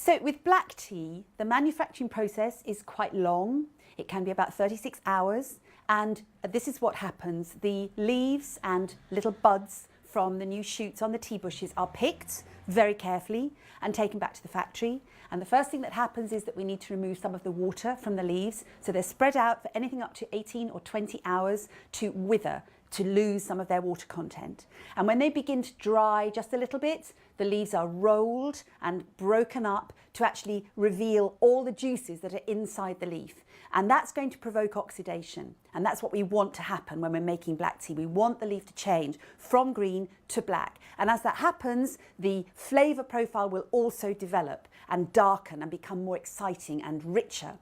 So with black tea, the manufacturing process is quite long. It can be about 36 hours. And this is what happens. The leaves and little buds from the new shoots on the tea bushes are picked very carefully and taken back to the factory. And the first thing that happens is that we need to remove some of the water from the leaves. So they're spread out for anything up to 18 or 20 hours to wither, to lose some of their water content. And when they begin to dry just a little bit, the leaves are rolled and broken up to actually reveal all the juices that are inside the leaf. And that's going to provoke oxidation. And that's what we want to happen when we're making black tea. We want the leaf to change from green to black. And as that happens, the flavour profile will also develop and darken and become more exciting and richer.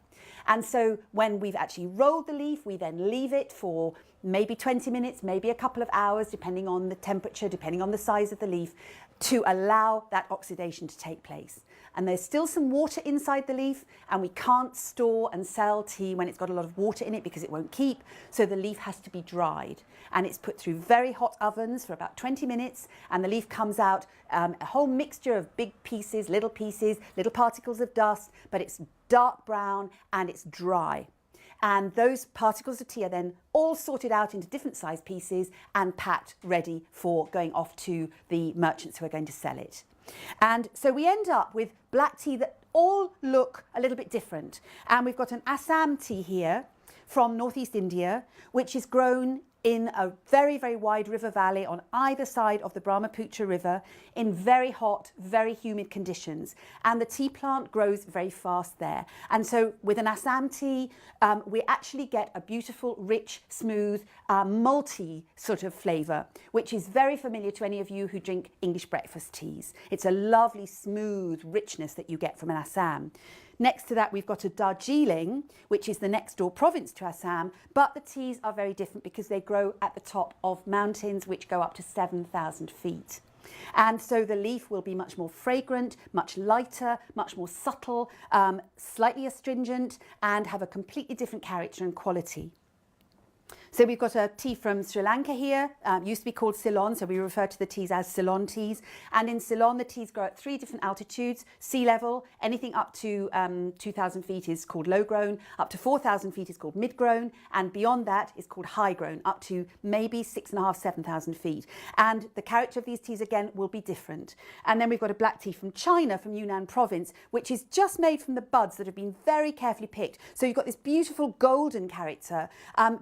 And so when we've actually rolled the leaf, we then leave it for maybe 20 minutes, maybe a couple of hours, depending on the temperature, depending on the size of the leaf, to allow that oxidation to take place. And there's still some water inside the leaf, and we can't store and sell tea when it's got a lot of water in it because it won't keep. So the leaf has to be dried, and it's put through very hot ovens for about 20 minutes, and the leaf comes out a whole mixture of big pieces, little particles of dust, but it's dark brown and it's dry. And those particles of tea are then all sorted out into different size pieces and packed ready for going off to the merchants who are going to sell it. And so we end up with black tea that all look a little bit different. And we've got an Assam tea here from northeast India, which is grown in a very, very wide river valley on either side of the Brahmaputra River in very hot, very humid conditions. And the tea plant grows very fast there. And so with an Assam tea, we actually get a beautiful, rich, smooth, malty sort of flavour, which is very familiar to any of you who drink English breakfast teas. It's a lovely, smooth richness that you get from an Assam. Next to that, we've got a Darjeeling, which is the next door province to Assam, but the teas are very different because they grow at the top of mountains which go up to 7,000 feet. And so the leaf will be much more fragrant, much lighter, much more subtle, slightly astringent, and have a completely different character and quality. So we've got a tea from Sri Lanka here, used to be called Ceylon, so we refer to the teas as Ceylon teas. And in Ceylon, the teas grow at 3 different altitudes: sea level, anything up to 2,000 feet is called low grown, up to 4,000 feet is called mid grown, and beyond that is called high grown, up to maybe 6,500, 7,000 feet. And the character of these teas again will be different. And then we've got a black tea from China, from Yunnan province, which is just made from the buds that have been very carefully picked. So you've got this beautiful golden character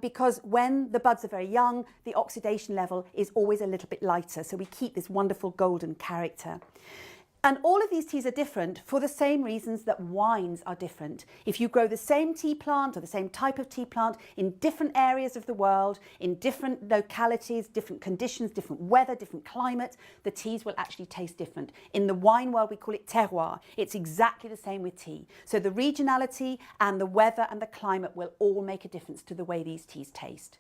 because when the buds are very young, the oxidation level is always a little bit lighter. So we keep this wonderful golden character. And all of these teas are different for the same reasons that wines are different. If you grow the same tea plant or the same type of tea plant in different areas of the world, in different localities, different conditions, different weather, different climate, the teas will actually taste different. In the wine world, we call it terroir. It's exactly the same with tea. So the regionality and the weather and the climate will all make a difference to the way these teas taste.